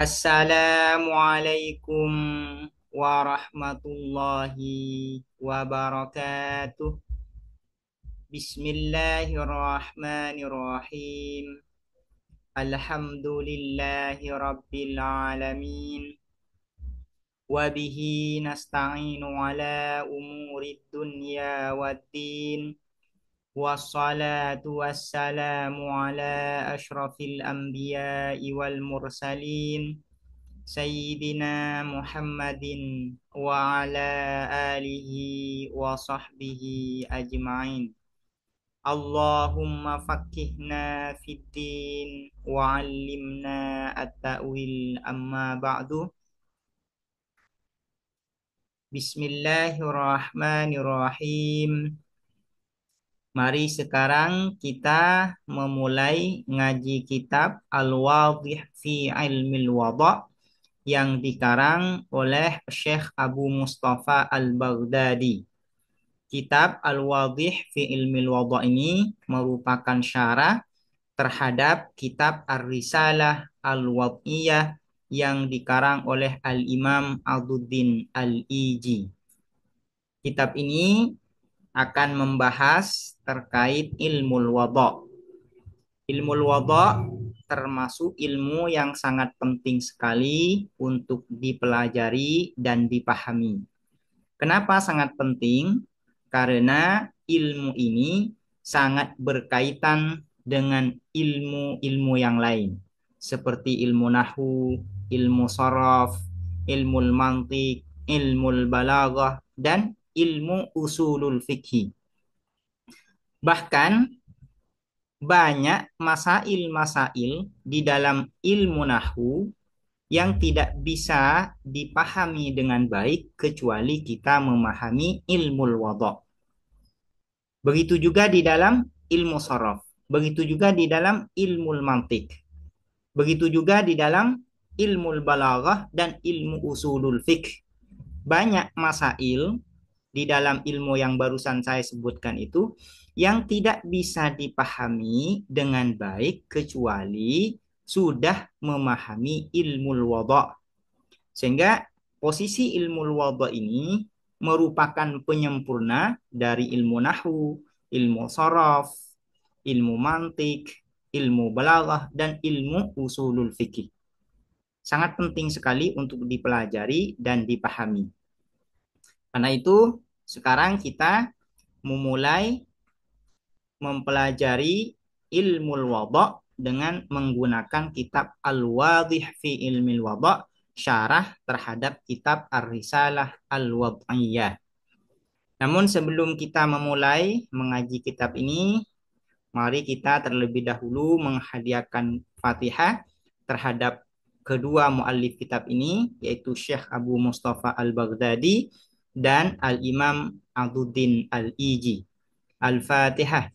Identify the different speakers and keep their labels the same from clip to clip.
Speaker 1: Assalamualaikum warahmatullahi wabarakatuh. Bismillahirrahmanirrahim. Alhamdulillahi rabbil alamin. Wabihi nasta'inu ala umurid dunya waddin. Wassalatu wassalamu ala ashrafil anbiya'i wal mursalin. Sayyidina Muhammadin wa ala alihi wa sahbihi ajma'in. Allahumma fakkihna fid din wa 'allimna at-ta'wil amma ba'du. Bismillahirrahmanirrahim. Mari sekarang kita memulai ngaji kitab Al-Wadhih fi Ilmil Wada' yang dikarang oleh Syekh Abu Mustafa Al-Baghdadi. Kitab Al-Wadhih fi Ilmil Wada' ini merupakan syarah terhadap kitab Ar-Risalah Al-Wad'iyah yang dikarang oleh Al-Imam Aduddin Al-Iji. Kitab ini akan membahas terkait ilmu wada'. Ilmu wada' termasuk ilmu yang sangat penting sekali untuk dipelajari dan dipahami. Kenapa sangat penting? Karena ilmu ini sangat berkaitan dengan ilmu-ilmu yang lain, seperti ilmu nahwu, ilmu sharaf, ilmu mantiq, ilmu balaghah, dan ilmu usulul fikih. Bahkan banyak masail-masail di dalam ilmu nahwu yang tidak bisa dipahami dengan baik kecuali kita memahami ilmu wada'. Begitu juga di dalam ilmu sharaf, begitu juga di dalam ilmu mantiq, begitu juga di dalam ilmu balaghah dan ilmu usulul fiqh. Banyak masail di dalam ilmu yang barusan saya sebutkan itu yang tidak bisa dipahami dengan baik kecuali sudah memahami ilmu wada'. Sehingga posisi ilmu wada' ini merupakan penyempurna dari ilmu nahwu, ilmu sharaf, ilmu mantik, ilmu balaghah, dan ilmu usulul fikih. Sangat penting sekali untuk dipelajari dan dipahami. Karena itu, sekarang kita memulai mempelajari ilmu wada' dengan menggunakan kitab Al-Wadhih fi Ilmil Wada', syarah terhadap kitab Ar-Risalah Al-Wad'iyah. Namun sebelum kita memulai mengaji kitab ini, mari kita terlebih dahulu menghadiahkan Fatihah terhadap kedua muallif kitab ini, yaitu Syekh Abu Mustafa Al-Baghdadi dan Al-Imam Aduddin Al-Iji. Al-Fatihah.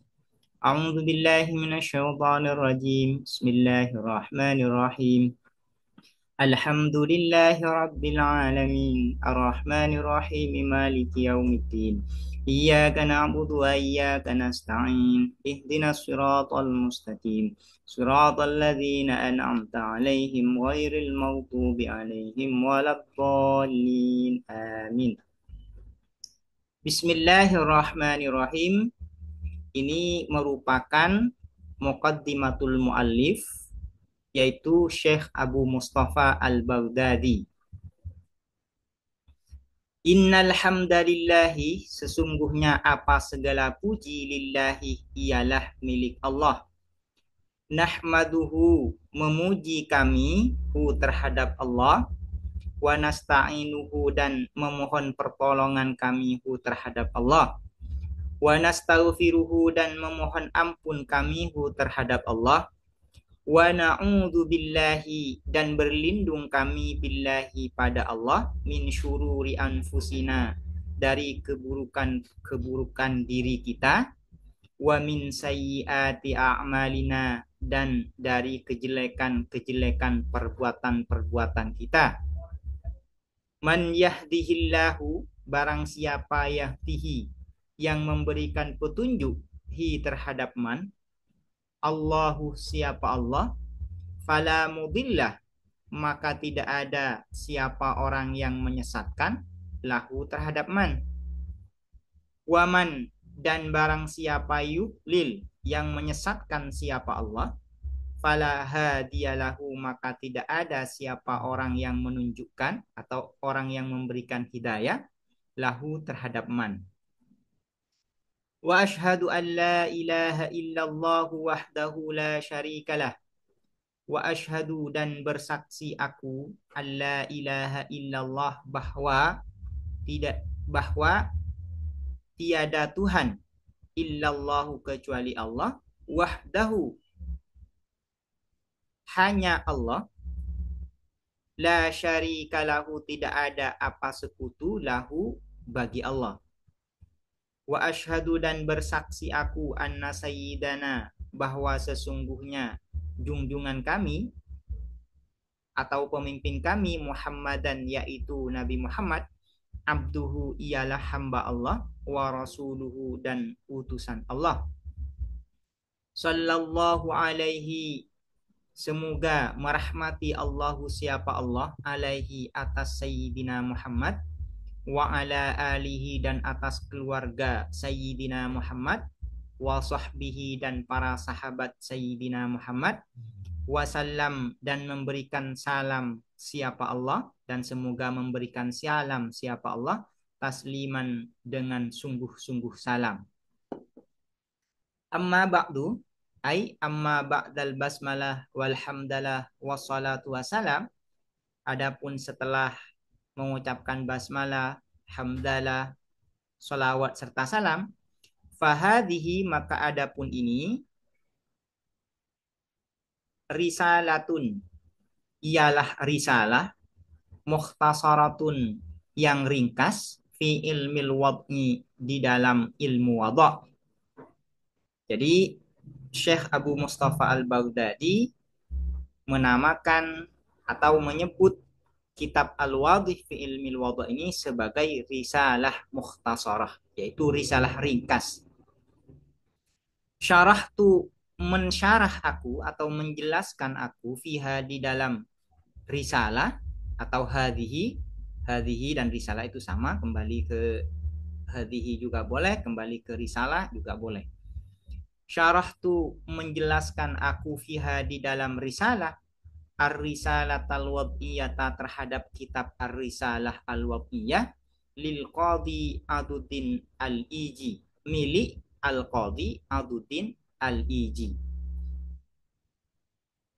Speaker 1: A'udzu billahi minasyaitonir rajim. Bismillahirrahmanirrahim. Alhamdulillahi rabbil alamin. Arrahmanir rahim. Maliki yaumiddin. Iyyaka na'budu wa iyyaka nasta'in. Ihdinas siratal mustaqim. Siratal ladzina an'amta 'alaihim ghairil maghdubi 'alaihim waladdallin. Amin. Bismillahirrahmanirrahim. Ini merupakan muqaddimatul muallif, yaitu Syekh Abu Mustafa Al-Baghdadi. Innal hamdalillahi, sesungguhnya apa segala puji lillahi ialah milik Allah. Nahmaduhu, memuji kami hu terhadap Allah. Wa nasta'inuhu, dan memohon pertolongan kami hu terhadap Allah. Wa nastaghfiruhu, dan memohon ampun kami hu terhadap Allah. Wa na'udzu billahi, dan berlindung kami billahi pada Allah, min syururi anfusina, dari keburukan diri kita, wa min sayyiati a'malina, dan dari kejelekan perbuatan kita. Man yahdihillahu, barang siapa yahdihi, yang memberikan petunjuk hi terhadap man, Allahu, siapa Allah, fala mudillah, maka tidak ada siapa orang yang menyesatkan lahu terhadap man. Waman dan barang siapa yudlil yang menyesatkan siapa Allah, fala hadiyalahu maka tidak ada siapa orang yang menunjukkan atau orang yang memberikan hidayah lahu terhadap man. Wa ashhadu an la ilaha illallah wahdahu la syarikalah. Wa ashhadu dan bersaksi aku an la ilaha illallah bahwa tiada Tuhan illallahu kecuali Allah, wahdahu hanya Allah, la syarika lahu tidak ada apa sekutu lahu bagi Allah. Wa ashhadu dan bersaksi aku anna sayyidana bahwa sesungguhnya junjungan kami atau pemimpin kami Muhammadan yaitu Nabi Muhammad, abduhu ialah hamba Allah, wa rasuluhu dan utusan Allah. Sallallahu alaihi semoga merahmati Allahu siapa Allah alaihi atas Sayyidina Muhammad, wa ala alihi dan atas keluarga Sayyidina Muhammad, wa sahbihi dan para sahabat Sayyidina Muhammad, wasallam dan memberikan salam siapa Allah dan semoga memberikan salam siapa Allah tasliman dengan sungguh-sungguh salam. Amma ba'du ay amma ba'dal basmalah walhamdalah wassalatu wassalam, adapun setelah mengucapkan basmalah, hamdalah, salawat serta salam, fahadihi maka adapun ini risalatun ialah risalah, mukhtasaratun yang ringkas, fi ilmil wad'i di dalam ilmu wada'. Jadi Syekh Abu Mustafa Al-Baghdadi menamakan atau menyebut kitab Al-Wadih fi ilmil wada' ini sebagai risalah mukhtasarah, yaitu risalah ringkas. Syarah tu mensyarah aku atau menjelaskan aku fiha di dalam risalah atau hadhihi dan risalah itu sama, kembali ke hadhihi juga boleh, kembali ke risalah juga boleh. Syarah tu menjelaskan aku fiha di dalam risalah ar-risalah al-wad'iyata terhadap kitab ar-risalah al-wad'iyah lil qadi Aduddin al-Iji, milik al-qadi Aduddin al-Iji.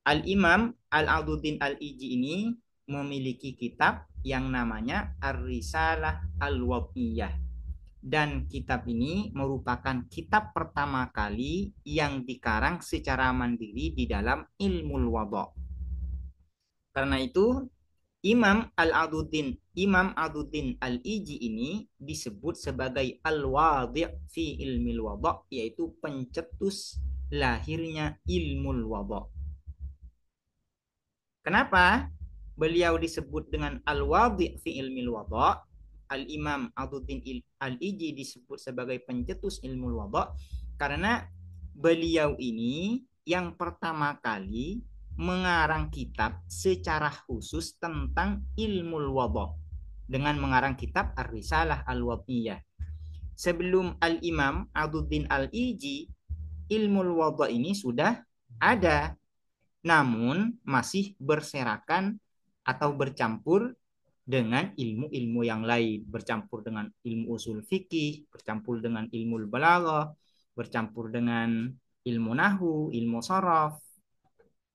Speaker 1: Al-Imam Al-Aduddin Al-Iji ini memiliki kitab yang namanya Ar-Risalah Al-Wad'iyah. Dan kitab ini merupakan kitab pertama kali yang dikarang secara mandiri di dalam ilmu wada'. Karena itu Imam Aduddin Al-Iji ini disebut sebagai Al-Wadi' fi ilmil wada', yaitu pencetus lahirnya ilmu wada'. Kenapa beliau disebut dengan Al-Wadi' fi ilmil wada'? Al-Imam Aduddin Al-Iji disebut sebagai pencetus ilmu wada' karena beliau ini yang pertama kali mengarang kitab secara khusus tentang ilmu wada' dengan mengarang kitab Ar-Risalah Al-Wad'iyah. Sebelum Al-Imam Aduddin Al-Iji, ilmu wada' ini sudah ada, namun masih berserakan atau bercampur dengan ilmu-ilmu yang lain, bercampur dengan ilmu usul fikih, bercampur dengan ilmu balaghah, bercampur dengan ilmu nahwu, ilmu sharaf,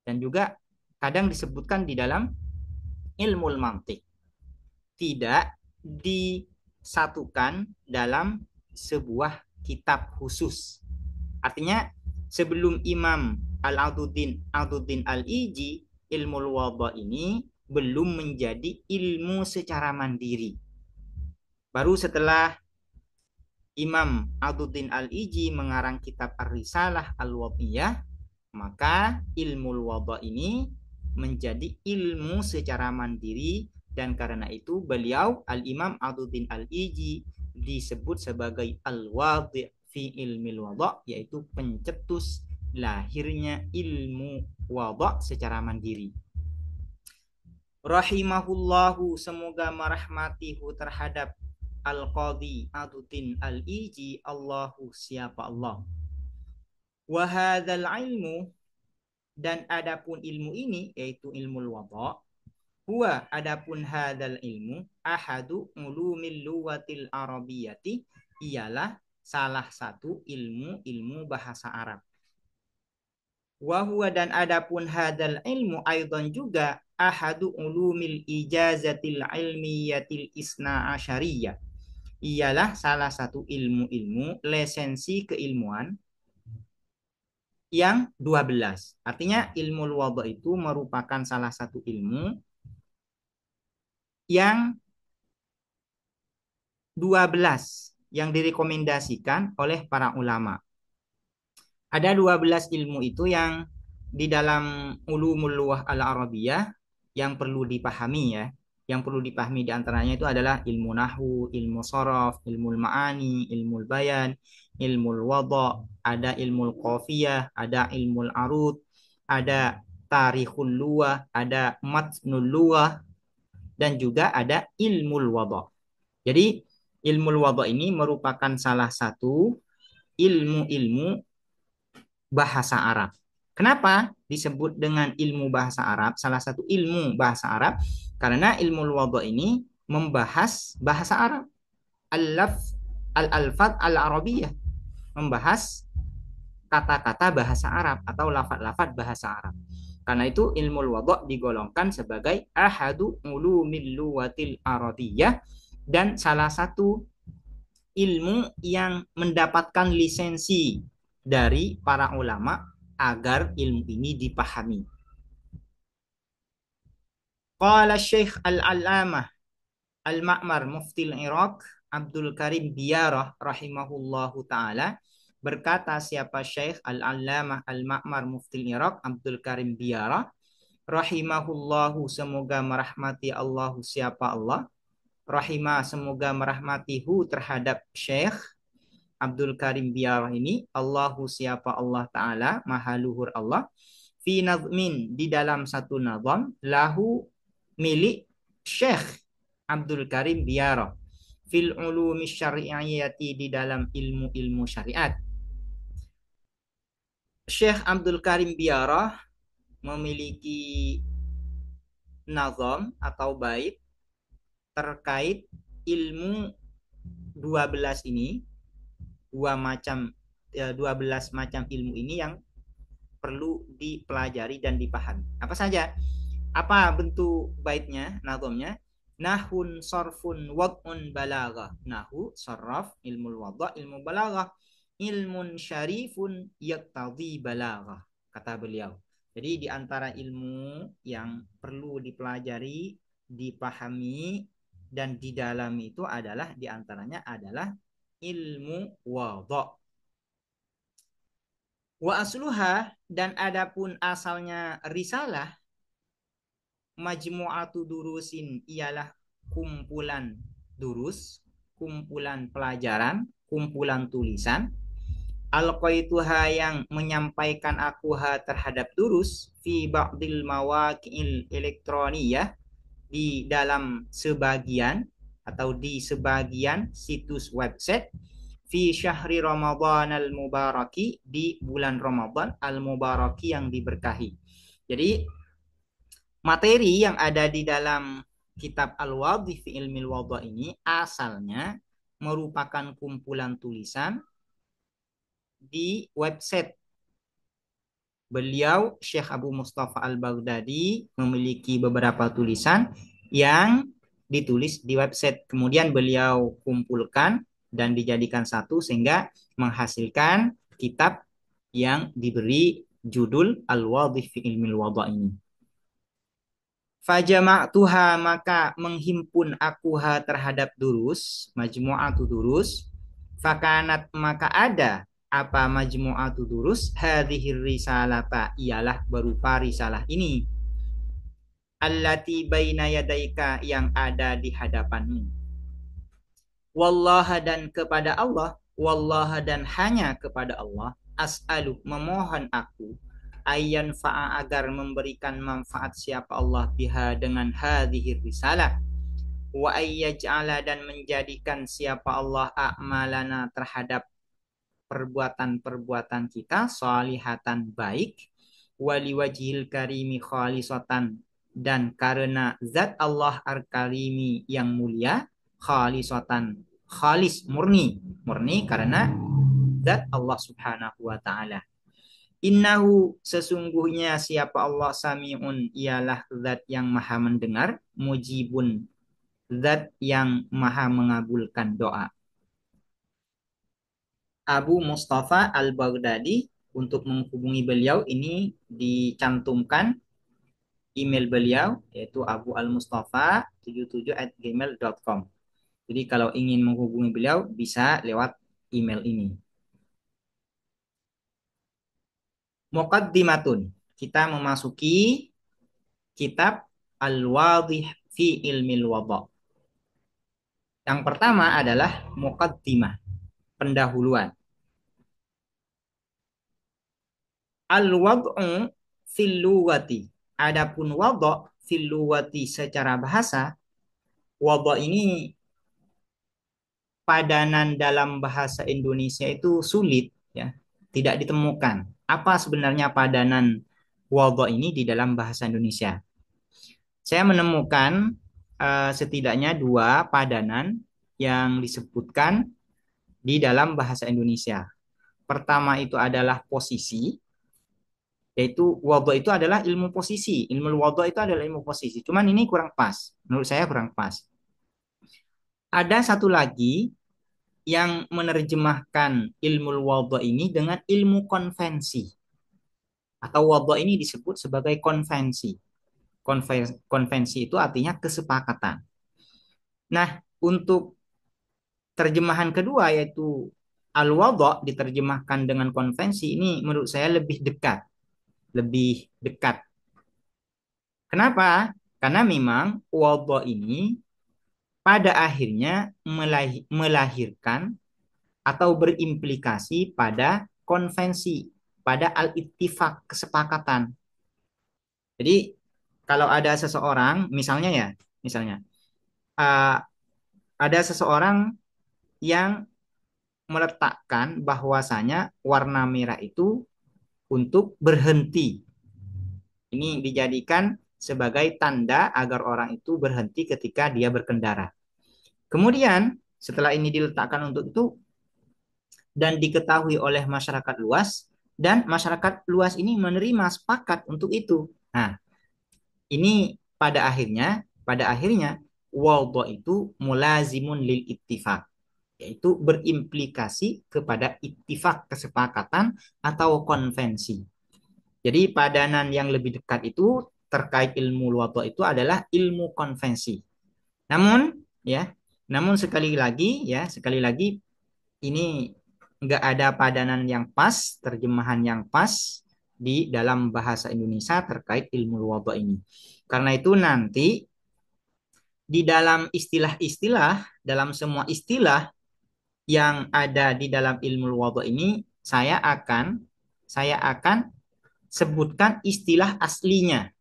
Speaker 1: dan juga kadang disebutkan di dalam ilmu mantiq. Tidak disatukan dalam sebuah kitab khusus. Artinya sebelum Imam Aduddin Al-Iji, ilmu wada' ini belum menjadi ilmu secara mandiri. Baru setelah Imam Aduddin Al-Iji mengarang kitab Ar-Risalah Al-Wad'iyah, maka ilmu wada' ini menjadi ilmu secara mandiri, dan karena itu beliau Al-Imam Aduddin Al-Iji disebut sebagai Al-Wadi' fi ilmil wada', yaitu pencetus lahirnya ilmu wada' secara mandiri. Rahimahullahu, semoga merahmatihu terhadap Al-Qadhi Aduddin Al-Iji, Allahu siapa Allah. Wa hadzal ilmu, dan adapun ilmu ini yaitu ilmu wada, huwa adapun hadzal ilmu ahadu ulumil lughatil arabiyyati, ialah salah satu ilmu bahasa Arab. Wa huwa, dan adapun hadzal ilmu aidan juga ahadu ulumil ijazatil ilmiyatil isna asyariyah, ialah salah satu ilmu lisensi keilmuan yang 12. Artinya ilmu wada itu merupakan salah satu ilmu yang 12 yang direkomendasikan oleh para ulama. Ada 12 ilmu itu yang di dalam ulumul lughah al-arabiyah yang perlu dipahami ya. Yang perlu dipahami di antaranya itu adalah ilmu nahwu, ilmu sharaf, ilmu ma'ani, ilmu bayan, ilmu wada, ada ilmu qafiyah, ada ilmu arud, ada tarikhul lughah, ada matnul lughah, dan juga ada ilmu wada. Jadi ilmu wada ini merupakan salah satu ilmu-ilmu bahasa Arab. Kenapa disebut dengan ilmu bahasa Arab? Salah satu ilmu bahasa Arab karena ilmu wada ini membahas bahasa Arab. Al-lafz al-alfaz al-arabiyah, membahas kata-kata bahasa Arab atau lafaz-lafaz bahasa Arab. Karena itu ilmu wada digolongkan sebagai ahadu ulumil lughatil arabiyyah, dan salah satu ilmu yang mendapatkan lisensi dari para ulama agar ilmu ini dipahami. Qala Syekh Al-Allamah Al-Ma'mar Muftil Iraq Abdul Karim Diyarah rahimahullahu ta'ala, berkata siapa Syekh Al-Allamah Al-Ma'mar Muftil Iraq Abdul Karim Diyarah rahimahullahu, semoga merahmati Allah siapa Allah, rahimah semoga merahmatihu terhadap Syekh Abdul Karim Diyarah ini, Allahu siapa Allah Ta'ala, maha luhur Allah, fi nazmin, di dalam satu nazam, lahu milik Syekh Abdul Karim Diyarah, fil ulumi syari'iyati, di dalam ilmu-ilmu syariat. Syekh Abdul Karim Diyarah memiliki nazam atau bait terkait ilmu 12 ini, 12 macam ilmu ini yang perlu dipelajari dan dipahami. Apa saja? Apa bentuk baitnya, nazamnya? Nahun, sarfun, wad'un, balaghah. Nahu, sarraf, ilmu wada', ilmu balaghah. Ilmun syarifun yaqtadhi balaghah, kata beliau. Jadi di antara ilmu yang perlu dipelajari, dipahami, dan didalami itu adalah di antaranya adalah ilmu wada'. Wa asluha, dan adapun asalnya risalah, majmu'atu durusin, ialah kumpulan durus, kumpulan pelajaran, kumpulan tulisan. Alqaituha, yang menyampaikan akuha terhadap durus, fi ba'dil mawaqi'il elektroniyah, di dalam sebagian atau di sebagian situs website, fi syahri Ramadan al-mubaraki, di bulan Ramadan al-mubaraki yang diberkahi. Jadi materi yang ada di dalam kitab Al-Wadih fi Ilmil Wadha ini asalnya merupakan kumpulan tulisan di website. Beliau Syekh Abu Mustafa Al-Baghdadi memiliki beberapa tulisan yang ditulis di website. Kemudian beliau kumpulkan dan dijadikan satu sehingga menghasilkan kitab yang diberi judul Al-Wadih fi Ilmil Wadha ini. Fajama'tuha, maka menghimpun akuha terhadap durus, majmu'atu durus. Fakanat, maka ada apa majmu'atu durus, hadhir risalata, ialah berupa risalah ini, allati baina yadaika, yang ada di hadapanmu. Wallaha, dan kepada Allah, wallaha, dan hanya kepada Allah, as'alu, memohon aku, ayyan fa'a agar memberikan manfaat siapa Allah biha dengan hadhir risalah, wa ayyaj'ala dan menjadikan siapa Allah a'malana terhadap perbuatan-perbuatan kita salihatan baik, waliwajhil karimi khalisatan dan karena zat Allah al-karimi yang mulia, khalisatan khalis murni, murni karena zat Allah subhanahu wa ta'ala. Innahu sesungguhnya siapa Allah sami'un ialah zat yang maha mendengar, mujibun zat yang maha mengabulkan doa. Abu Mustafa Al-Baghdadi, untuk menghubungi beliau ini dicantumkan email beliau yaitu abu al mustafa 77@gmail.com. Jadi kalau ingin menghubungi beliau bisa lewat email ini. Muqaddimatun. Kita memasuki kitab Al-Wadih fi Ilmil Wada'. Yang pertama adalah muqaddimah, pendahuluan. Al-wad'u fil lughati. Adapun wada' fil lughati secara bahasa, wada' ini padanan dalam bahasa Indonesia itu sulit ya, tidak ditemukan. Apa sebenarnya padanan wada' ini di dalam bahasa Indonesia? Saya menemukan setidaknya dua padanan yang disebutkan di dalam bahasa Indonesia. Pertama itu adalah posisi, yaitu wada itu adalah ilmu posisi. Ilmu wada itu adalah ilmu posisi. Cuman ini kurang pas. Menurut saya kurang pas. Ada satu lagi yang menerjemahkan ilmu wada ini dengan ilmu konvensi. Atau wada ini disebut sebagai konvensi. Konvensi itu artinya kesepakatan. Nah, untuk terjemahan kedua yaitu al-wada diterjemahkan dengan konvensi, ini menurut saya lebih dekat. Lebih dekat. Kenapa? Karena memang wada ini pada akhirnya melahirkan atau berimplikasi pada konvensi, pada al-ittifaq, kesepakatan. Jadi kalau ada seseorang, misalnya ya, misalnya uh, ada seseorang yang meletakkan bahwasanya warna merah itu untuk berhenti. Ini dijadikan sebagai tanda agar orang itu berhenti ketika dia berkendara. Kemudian setelah ini diletakkan untuk itu dan diketahui oleh masyarakat luas, dan masyarakat luas ini menerima sepakat untuk itu. Nah, ini pada akhirnya wada itu mulazimun lil ittifaq, yaitu berimplikasi kepada ittifaq, kesepakatan atau konvensi. Jadi padanan yang lebih dekat itu terkait ilmu wada itu adalah ilmu konvensi. Namun ya, namun sekali lagi ini nggak ada padanan yang pas, terjemahan yang pas di dalam bahasa Indonesia terkait ilmu wada ini. Karena itu nanti di dalam istilah-istilah, dalam semua istilah yang ada di dalam ilmu wada ini, saya akan sebutkan istilah aslinya.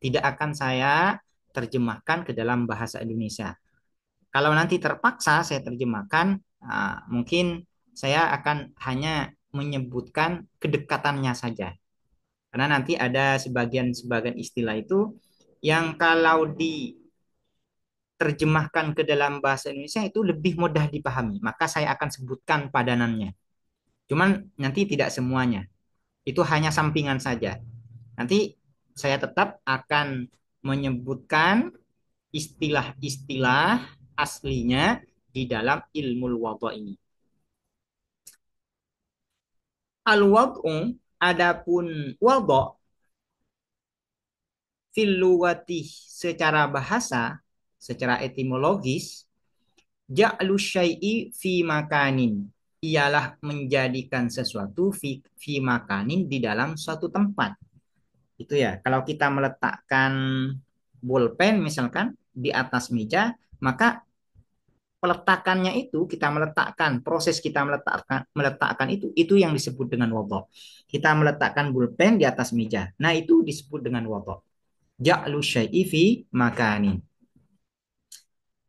Speaker 1: Tidak akan saya terjemahkan ke dalam bahasa Indonesia. Kalau nanti terpaksa saya terjemahkan, mungkin saya akan hanya menyebutkan kedekatannya saja. Karena nanti ada sebagian-sebagian istilah itu yang kalau diterjemahkan ke dalam bahasa Indonesia itu lebih mudah dipahami. Maka saya akan sebutkan padanannya. Cuman nanti tidak semuanya. Itu hanya sampingan saja. Nanti saya tetap akan menyebutkan istilah-istilah aslinya di dalam ilmu wada ini. Al-wad'u, adapun wada fil lughati secara bahasa, secara etimologis, ja'lu syai'i fi makanin, ialah menjadikan sesuatu fi makanin di dalam suatu tempat. Itu ya, kalau kita meletakkan bolpen misalkan di atas meja, maka peletakannya itu, kita meletakkan, proses kita meletakkan itu yang disebut dengan wadha. Kita meletakkan pulpen di atas meja. Nah, itu disebut dengan wadha. Ja'lu syai'i fi makanin.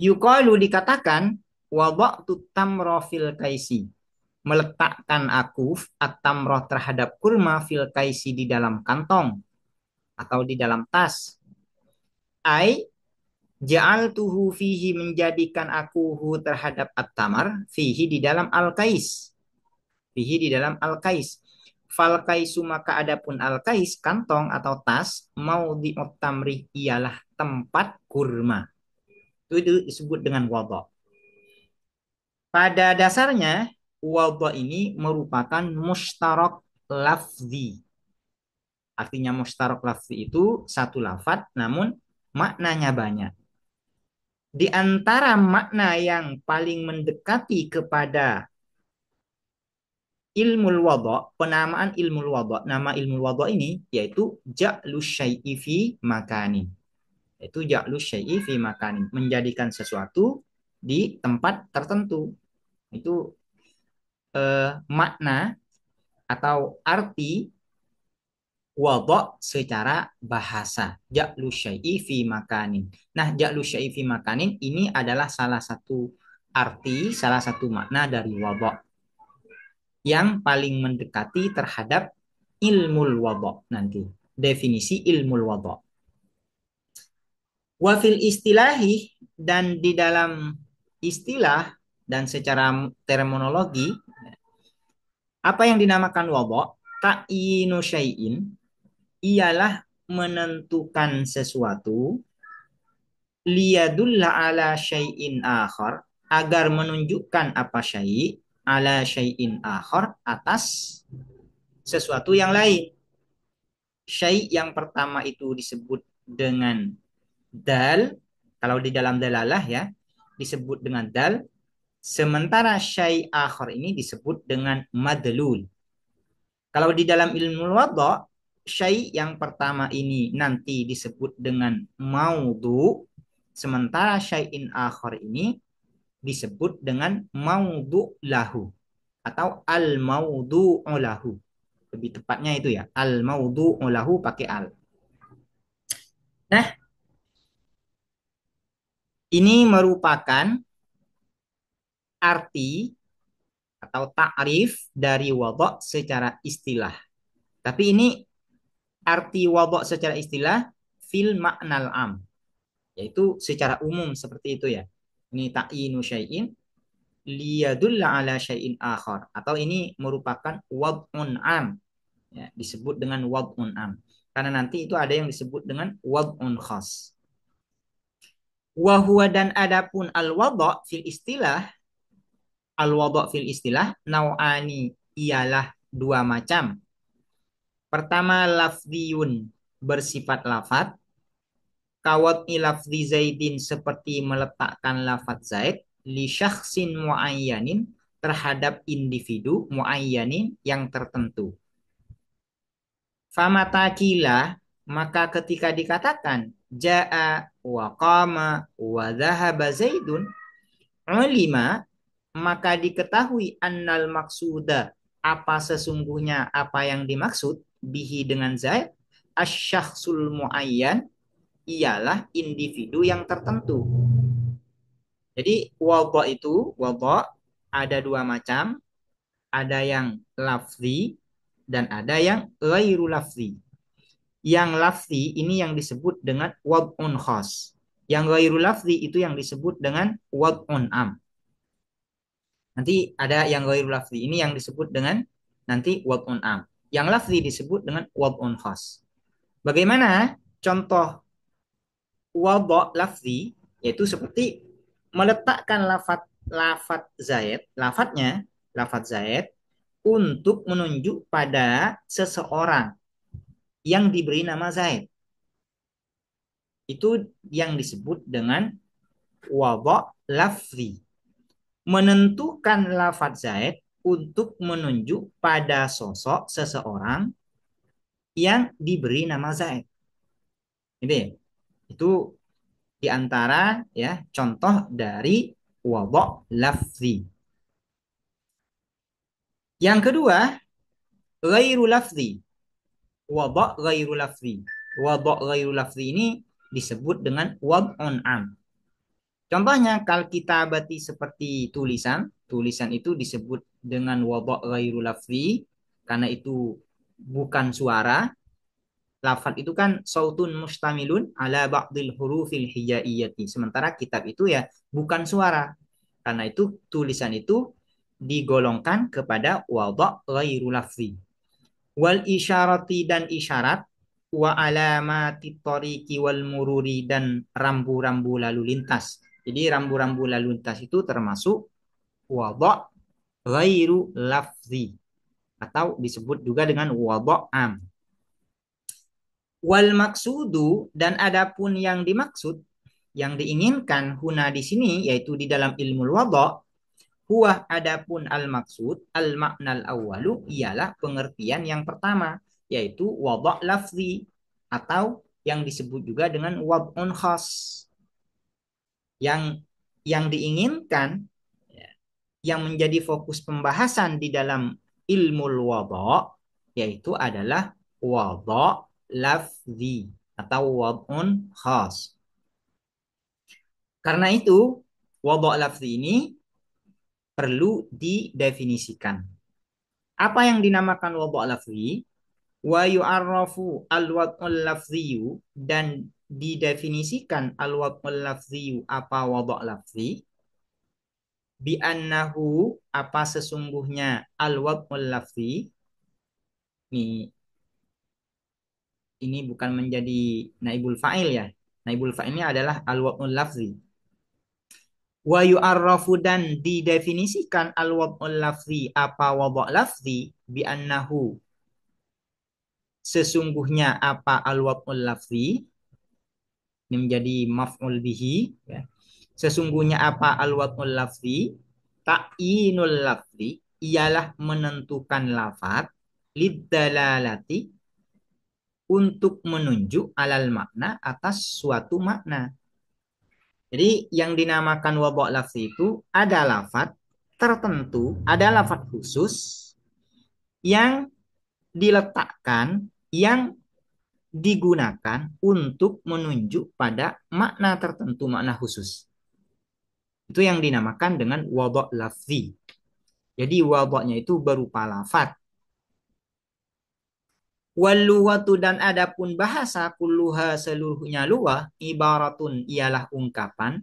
Speaker 1: Yuqalu dikatakan wada'tu tamra fil kaisi. Meletakkan aku at-tamrah terhadap kurma fil kaisi di dalam kantong atau di dalam tas. Ai ja'altuhu fihi menjadikan aku terhadap at-tamar fihi di dalam al-kais. Fihi di dalam al-kais. Fal kaisu maka adapun al-kais kantong atau tas mau tamri ialah tempat kurma. Itu disebut dengan wadha. Pada dasarnya wadha ini merupakan mustarak lafzi. Artinya mustarak lafzi itu satu lafaz namun maknanya banyak. Di antara makna yang paling mendekati kepada ilmu wadha, penamaan ilmu wadha, nama ilmu wadha ini yaitu ja'lu syai'i fi makanin. Yaitu ja'lu syai'i fi makanin, menjadikan sesuatu di tempat tertentu. Itu makna atau arti wadha secara bahasa. Ja'lu syai'i fi makanin. Nah, ja'lu syai'i fi makanin ini adalah salah satu arti, salah satu makna dari wadha yang paling mendekati terhadap ilmu wadha nanti. Definisi ilmu wadha. Wafil istilahi dan di dalam istilah dan secara terminologi apa yang dinamakan wadha ta'yinu syai'in ialah menentukan sesuatu liyadulla ala syai'in akhar agar menunjukkan apa syai' ala syai'in akhar atas sesuatu yang lain. Syai' yang pertama itu disebut dengan dal, kalau di dalam dalalah ya disebut dengan dal, sementara syai' akhar ini disebut dengan madlul. Kalau di dalam ilmu wadha, syai' yang pertama ini nanti disebut dengan maudhu, sementara syai'in akhar ini disebut dengan maudhu lahu atau al maudhu'u lahu. Lebih tepatnya itu ya, al maudhu'u lahu pakai al. Nah, ini merupakan arti atau ta'rif dari wadha secara istilah. Tapi ini arti wadha secara istilah fil maknal am, yaitu secara umum seperti itu ya. Ini ta'inu syai'in liyadulla ala syai'in akhar, atau ini merupakan wad'un am ya, disebut dengan wad'un am. Karena nanti itu ada yang disebut dengan wad'un khas. Wa huwa dan adapun al-wadha fil istilah, al-wadha fil istilah nau'ani ialah dua macam. Pertama lafziyun bersifat lafat, kawat lafzi zaidin seperti meletakkan lafat zaid li syakhsin muayyanin terhadap individu muayyanin yang tertentu. Famatakila maka ketika dikatakan jaa wa qama wa dhahaba zaidun ulima maka diketahui annal maksuda apa sesungguhnya apa yang dimaksud bihi dengan zaid asyakhsul muayyan ialah individu yang tertentu. Jadi wadha itu wadha ada dua macam, ada yang lafzi dan ada yang ghairu lafzi. Yang lafzi ini yang disebut dengan wad'un khas. Yang ghairu lafzi itu yang disebut dengan wad'un am. Nanti ada yang ghairu lafzi ini yang disebut dengan nanti wad'un am. Yang lafzi disebut dengan wad'un khas. Bagaimana contoh wadha lafzi, yaitu seperti meletakkan lafat zaid, lafat zaid untuk menunjuk pada seseorang yang diberi nama Zaid. Itu yang disebut dengan wadha lafzi. Menentukan lafaz Zaid untuk menunjuk pada sosok seseorang yang diberi nama Zaid. Itu diantara ya contoh dari wada' lafzi. Yang kedua, ghairu lafzi. Wada' ghairu lafzi. Wada' ghairu lafzi ini disebut dengan wad'un am. Contohnya kalau kita bati seperti tulisan, tulisan itu disebut dengan wada' ghairu lafzi karena itu bukan suara. Lafaz itu kan sautun mustamilun ala ba'dil hurufil hijaiyati. Sementara kitab itu ya bukan suara. Karena itu tulisan itu digolongkan kepada wada' ghairu lafzi. Wal isyarati dan isyarat wa alamati tariqi wal mururi dan rambu-rambu lalu lintas. Jadi rambu-rambu lalu lintas itu termasuk wada' ghairu lafzi atau disebut juga dengan wada' am. Wal maksudu dan adapun yang dimaksud, yang diinginkan huna di sini yaitu di dalam ilmu wada, huwa adapun al maksud al maknal awalu ialah pengertian yang pertama yaitu wada lafzi atau yang disebut juga dengan wad'un khas. Yang diinginkan, yang menjadi fokus pembahasan di dalam ilmu wada yaitu adalah wada lafzi atau wad'un khas. Karena itu wada lafzi ini perlu didefinisikan. Apa yang dinamakan wada lafzi? Wa yu'arrafu al-wad'ul lafziyu dan didefinisikan al-wad'ul lafziyu apa wada lafzi? Bi annahu apa sesungguhnya al-wad'ul lafzi ini bukan menjadi naibul fa'il ya. Naibul fa'ilnya adalah al-wad'ul lafzi. Wa yu'arrafu dan didefinisikan al-wad'ul lafzi apa wada' lafzi bi annahu sesungguhnya apa al-wad'ul lafzi ini menjadi maf'ul bihi ya. Sesungguhnya apa al-wad'ul lafzi ta'yinul lafzi ialah menentukan lafaz liddalalati untuk menunjuk alal makna atas suatu makna. Jadi yang dinamakan wada' lafzi itu ada lafaz tertentu, ada lafaz khusus yang diletakkan, yang digunakan untuk menunjuk pada makna tertentu, makna khusus. Itu yang dinamakan dengan wada' lafzi. Jadi wada'nya itu berupa lafaz. Waluwatu dan adapun bahasa kulluha seluruhnya luah ibaratun ialah ungkapan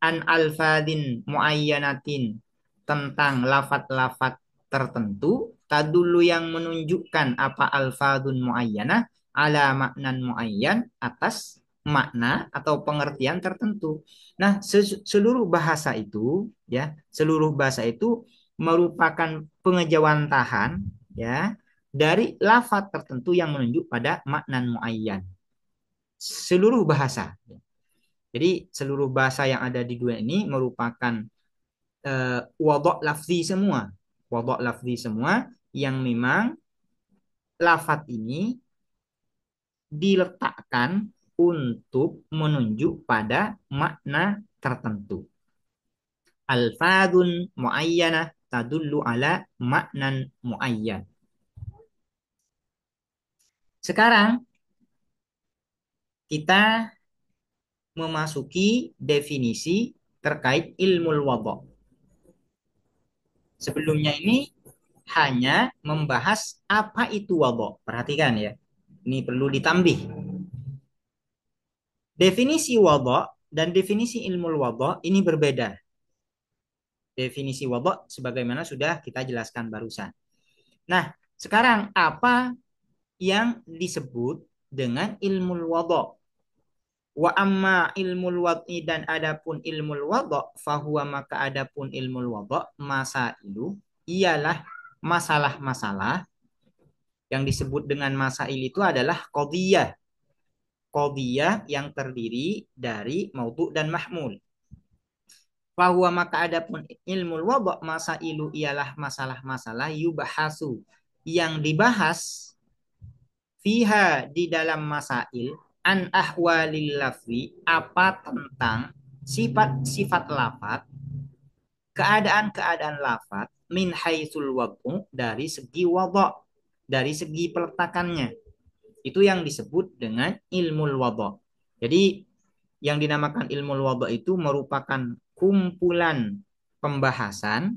Speaker 1: an alfadin muayyanatin tentang lafat-lafat tertentu tadulu yang menunjukkan apa alfadun muayyanah ala maknan muayyan atas makna atau pengertian tertentu. Nah, seluruh bahasa itu ya, seluruh bahasa itu merupakan pengejawantahan ya dari lafat tertentu yang menunjuk pada maknan muayyan. Seluruh bahasa. Jadi seluruh bahasa yang ada di dunia ini merupakan wada' lafzi semua. Wada' lafzi semua yang memang lafaz ini diletakkan untuk menunjuk pada makna tertentu. Alfadun muayyanah tadullu ala maknan muayyan. Sekarang kita memasuki definisi terkait ilmu wada'. Sebelumnya ini hanya membahas apa itu wada'. Perhatikan ya. Ini perlu ditambih. Definisi wada' dan definisi ilmu wada' ini berbeda. Definisi wada' sebagaimana sudah kita jelaskan barusan. Nah, sekarang apa yang disebut dengan ilmu wada'? Wa amma ilmu wad'i dan adapun ilmu wada' fahuwa maka adapun ilmu wada' masailu ialah masalah-masalah yang disebut dengan masail itu adalah qadiyah. Qadiyah yang terdiri dari maudhu' dan mahmul. Fahuwa maka adapun ilmu wada' masailu ialah masalah-masalah yubahasu yang dibahas fiha di dalam masail an ahwalil lafzi apa tentang sifat-sifat lafaz keadaan-keadaan lafaz min haitsul wad'u dari segi wadha, dari segi peletakannya. Itu yang disebut dengan ilmul wadha. Jadi yang dinamakan ilmul wadha itu merupakan kumpulan pembahasan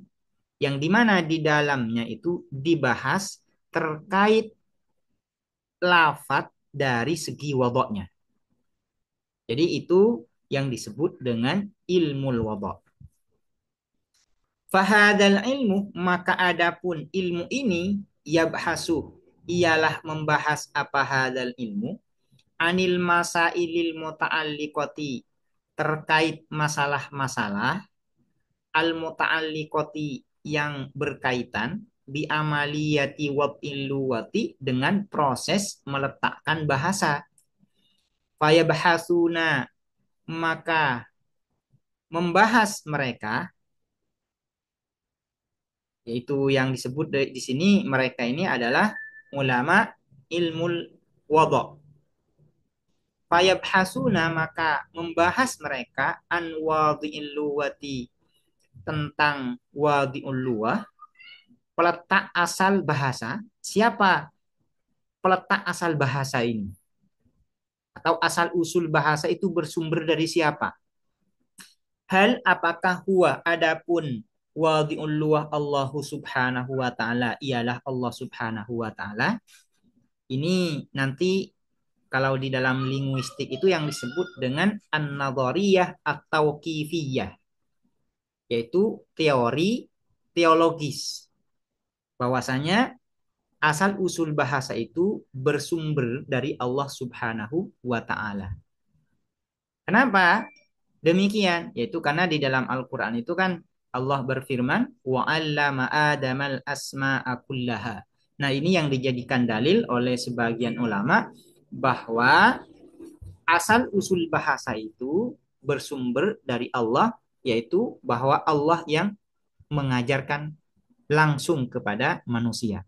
Speaker 1: yang dimana di dalamnya itu dibahas terkait lafaz dari segi wadoknya. Jadi itu yang disebut dengan ilmul wadok. Fahadal ilmu, maka adapun ilmu ini yabhasu, ialah membahas apa hadal ilmu anil masailil muta'alliqati, terkait masalah-masalah al muta'alliqati yang berkaitan bi amaliyati wad'il luwati, dengan proses meletakkan bahasa. Fayabhasuna, maka membahas mereka, yaitu yang disebut di sini mereka ini adalah ulama ilmul wadha. Fayabhasuna, maka membahas mereka an wadhi'il luwati, tentang wadhi'ul luwah, peletak asal bahasa. Siapa peletak asal bahasa ini? Atau asal usul bahasa itu bersumber dari siapa? Hal, apakah huwa, adapun wadhi'ul luwah Allahu subhanahu wa ta'ala, ialah Allah subhanahu wa ta'ala. Ini nanti kalau di dalam linguistik itu yang disebut dengan an-nadhariyah atau kifiyah, yaitu teori teologis. Bahwasanya asal usul bahasa itu bersumber dari Allah subhanahu wa ta'ala. Kenapa demikian? Yaitu karena di dalam Al-Quran itu kan Allah berfirman, وَعَلَّمَ آدَمَ الْأَسْمَاءَ كُلَّهَا. Nah ini yang dijadikan dalil oleh sebagian ulama bahwa asal usul bahasa itu bersumber dari Allah, yaitu bahwa Allah yang mengajarkan langsung kepada manusia.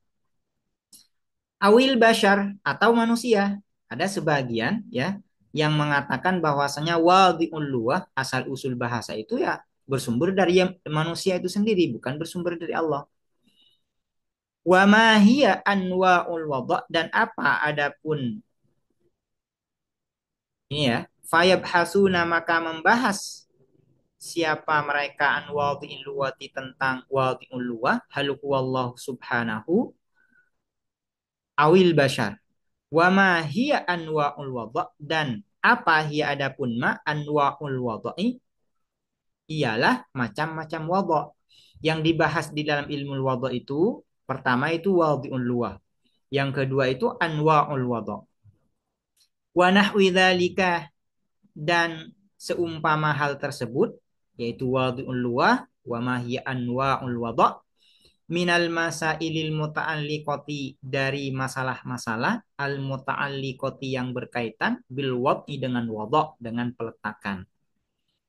Speaker 1: Awil bashar, atau manusia. Ada sebagian ya yang mengatakan bahwasanya wadhi'ul luwah, asal usul bahasa itu ya bersumber dari manusia itu sendiri, bukan bersumber dari Allah. Wa ma hiya anwa'ul wadha, dan apa adapun ini ya, fayabhasuna, maka membahas siapa mereka an wadhi'il luwati, tentang wadhi'ul luwah, hal huwallahu subhanahu awil bashar. Wa ma hiya anwa'ul wadha, dan apa hiya adapun ma anwa'ul wadha'i, ialah macam-macam wadha. Yang dibahas di dalam ilmu wadha itu pertama itu wadhi'ul luwah. Yang kedua itu anwa'ul wadha. Wa nahwi dzalika, dan seumpama hal tersebut, yaitu wadhi'ul luwah wa ma hiya anwa'ul wadha, minal masailil muta'alliqati, dari masalah-masalah al muta'alliqati yang berkaitan bil wad'i, dengan wadha, dengan peletakan.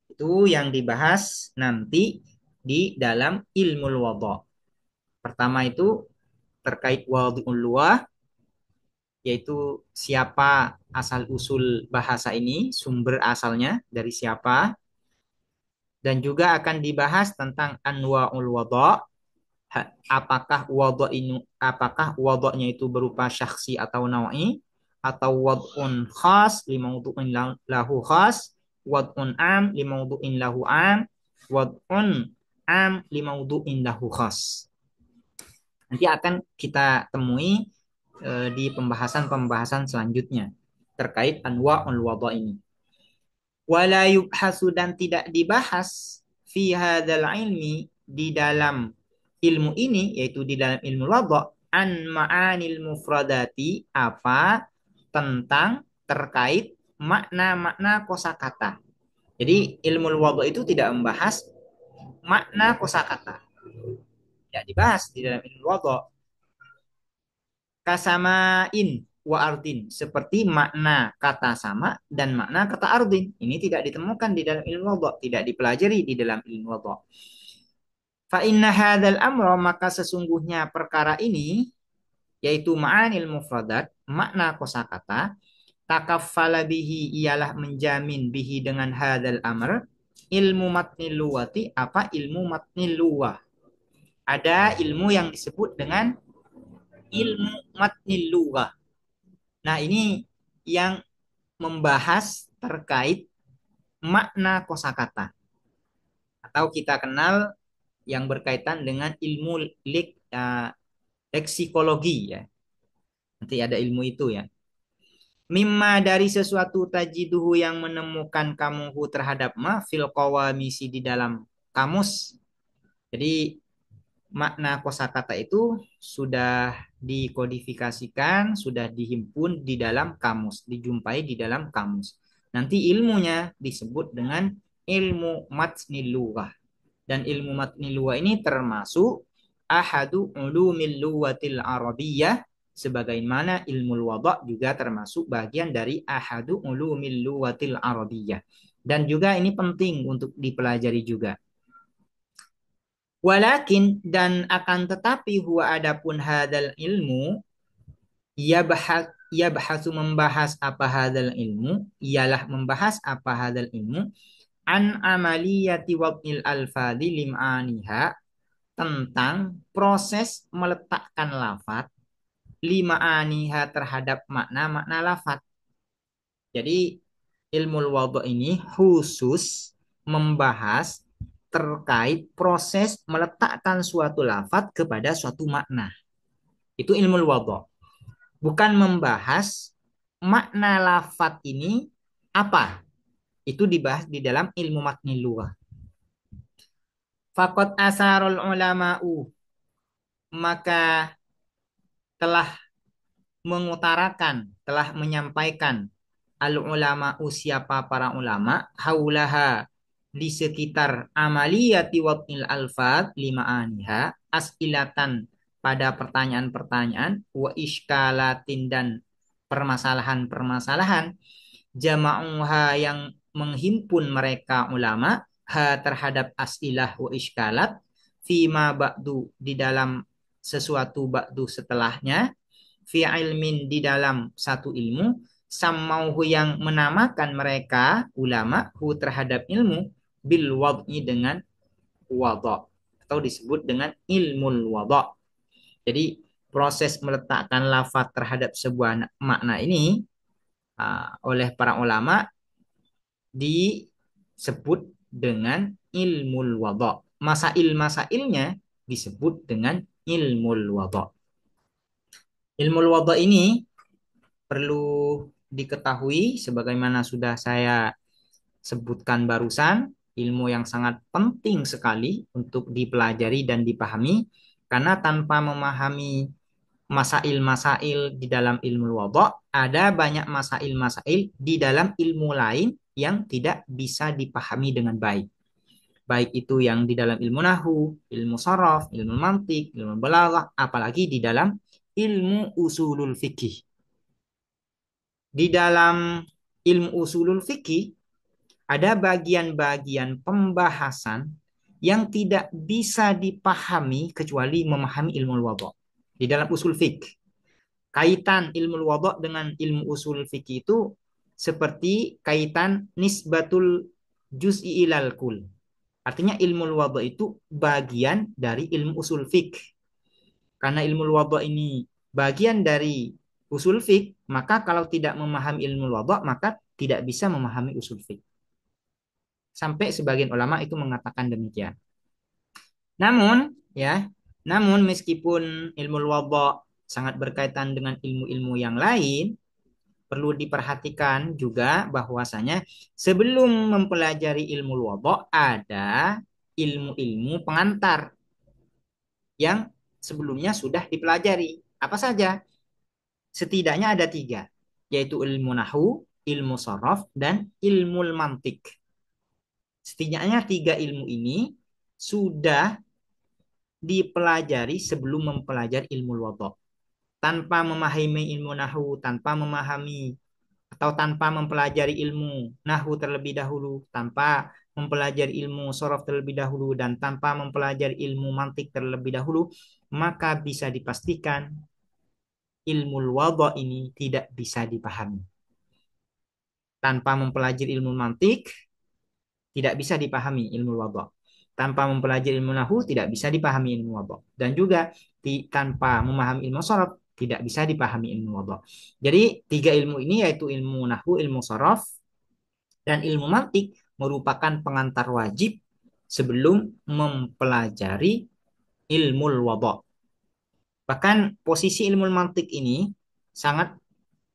Speaker 1: Itu yang dibahas nanti di dalam ilmul wadha. Pertama itu terkait wadhi'ul luwah, yaitu siapa asal usul bahasa ini, sumber asalnya dari siapa, dan juga akan dibahas tentang anwa'ul wadha, apakah wadoknya itu berupa syakhsi atau nawa'i, atau wad'un khas limaudhu'in lahu khas, wad'un am limaudhu'in lahu am, wad'un am limaudhu'in lahu khas. Nanti akan kita temui di pembahasan-pembahasan selanjutnya terkait anwa'ul wadha ini. Wala yubhasu, dan tidak dibahas fi hadzal ilmi, di dalam ilmu ini, yaitu di dalam ilmu wadha, an ma'anil mufradati, apa tentang terkait makna-makna kosakata. Jadi ilmu wadha itu tidak membahas makna kosakata, tidak dibahas di dalam ilmu wadha. Kasamain wa ardin, seperti makna kata sama dan makna kata ardin, ini tidak ditemukan di dalam ilmu wadha, tidak dipelajari di dalam ilmu wadha. Fa inna hadzal amra, maka sesungguhnya perkara ini, yaitu ma'anil mufradat, makna kosakata, takaffala bihi, ialah menjamin bihi dengan hadzal amr, Ilmu matnil luwati apa ilmu matnil luwah? Ada ilmu yang disebut dengan ilmu matnil luwah. Nah, ini yang membahas terkait makna kosakata atau kita kenal yang berkaitan dengan ilmu leksikologi ya. Nanti ada ilmu itu ya. Mimma dari sesuatu tajiduhu yang menemukan kamuhu terhadap ma fil qawamisi di dalam kamus. Jadi makna kosakata itu sudah dikodifikasikan, sudah dihimpun di dalam kamus, dijumpai di dalam kamus. Nanti ilmunya disebut dengan ilmu matnil lughah. Dan ilmu matnil lughah ini termasuk ahadu ulumil lughatil arabiyyah, sebagaimana ilmu wada' juga termasuk bagian dari ahadu ulumil lughatil arabiyyah. Dan juga ini penting untuk dipelajari juga. Walakin dan akan tetapi huwa adapun hadal ilmu ia bahasu membahas apa hadal ilmu ialah membahas apa hadal ilmu an amaliyati waqil alfadhi lim'aniha tentang proses meletakkan lafat lim'aniha terhadap makna-makna lafat. Jadi ilmu wadhu ini khusus membahas terkait proses meletakkan suatu lafat kepada suatu makna. Itu ilmu wadhu. Bukan membahas makna lafat ini apa. Itu dibahas di dalam ilmu matni lughah. Faqad asarul ulama'u, maka telah mengutarakan, telah menyampaikan al ulama siapa para ulama haulaha di sekitar amaliyati waqil alfad lima aniha asilatan pada pertanyaan-pertanyaan wa iskalatin dan permasalahan-permasalahan jama'uha yang menghimpun mereka ulama ha terhadap asilah wa iskalat fima ba'du di dalam sesuatu ba'du setelahnya fi ilmin di dalam satu ilmu samauhu yang menamakan mereka ulama hu terhadap ilmu bil wad'i dengan wada' atau disebut dengan ilmul wada'. Jadi proses meletakkan lafaz terhadap sebuah makna ini oleh para ulama disebut dengan ilmul wada'. Masail-masailnya disebut dengan ilmul wada'. Ilmul wada' ini perlu diketahui sebagaimana sudah saya sebutkan barusan, ilmu yang sangat penting sekali untuk dipelajari dan dipahami karena tanpa memahami masail-masail di dalam ilmu wada' ada banyak masail-masail di dalam ilmu lain yang tidak bisa dipahami dengan baik. Baik itu yang di dalam ilmu nahu, ilmu saraf, ilmu mantik, ilmu balaghah, apalagi di dalam ilmu usulul fikih. Di dalam ilmu usulul fikih ada bagian-bagian pembahasan yang tidak bisa dipahami kecuali memahami ilmu wada'. Di dalam usul fikih, kaitan ilmu wada' dengan ilmu usul fikih itu seperti kaitan nisbatul juz'i ilal kul. Artinya ilmu wada' itu bagian dari ilmu usul fikih. Karena ilmu wada' ini bagian dari usul fikih, maka kalau tidak memahami ilmu wada' maka tidak bisa memahami usul fikih. Sampai sebagian ulama itu mengatakan demikian. Namun, ya, namun meskipun ilmu wada' sangat berkaitan dengan ilmu-ilmu yang lain, perlu diperhatikan juga bahwasanya sebelum mempelajari ilmu wada' ada ilmu-ilmu pengantar yang sebelumnya sudah dipelajari. Apa saja? Setidaknya ada tiga, yaitu ilmu nahu, ilmu sorof, dan ilmu mantik. Setidaknya tiga ilmu ini sudah dipelajari sebelum mempelajari ilmu wada'. Tanpa memahami ilmu nahu, tanpa memahami atau tanpa mempelajari ilmu nahu terlebih dahulu, tanpa mempelajari ilmu sorof terlebih dahulu, dan tanpa mempelajari ilmu mantik terlebih dahulu, maka bisa dipastikan ilmu wada' ini tidak bisa dipahami. Tanpa mempelajari ilmu mantik, tidak bisa dipahami ilmu wadha. Tanpa mempelajari ilmu nahwu tidak bisa dipahami ilmu wadha. Dan juga tanpa memahami ilmu sharaf tidak bisa dipahami ilmu wadha. Jadi tiga ilmu ini yaitu ilmu nahwu, ilmu sharaf, dan ilmu mantik merupakan pengantar wajib sebelum mempelajari ilmu wadha. Bahkan posisi ilmu mantik ini sangat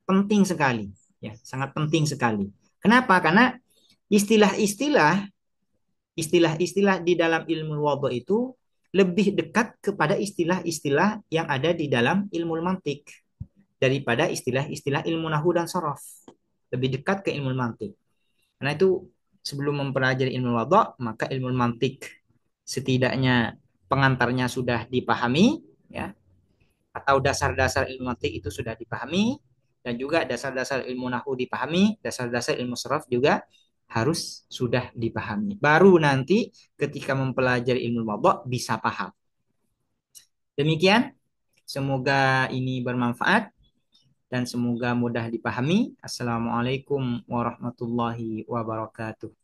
Speaker 1: penting sekali, ya, sangat penting sekali. Kenapa? Karena istilah-istilah istilah-istilah di dalam ilmu wadha itu lebih dekat kepada istilah-istilah yang ada di dalam ilmu mantik daripada istilah-istilah ilmu nahwu dan sorof. Lebih dekat ke ilmu mantik. Karena itu sebelum mempelajari ilmu wadha, maka ilmu mantik setidaknya pengantarnya sudah dipahami, ya, atau dasar-dasar ilmu mantik itu sudah dipahami, dan juga dasar-dasar ilmu nahwu dipahami, dasar-dasar ilmu sorof juga harus sudah dipahami. Baru nanti ketika mempelajari ilmu wadha bisa paham. Demikian, semoga ini bermanfaat dan semoga mudah dipahami. Assalamualaikum warahmatullahi wabarakatuh.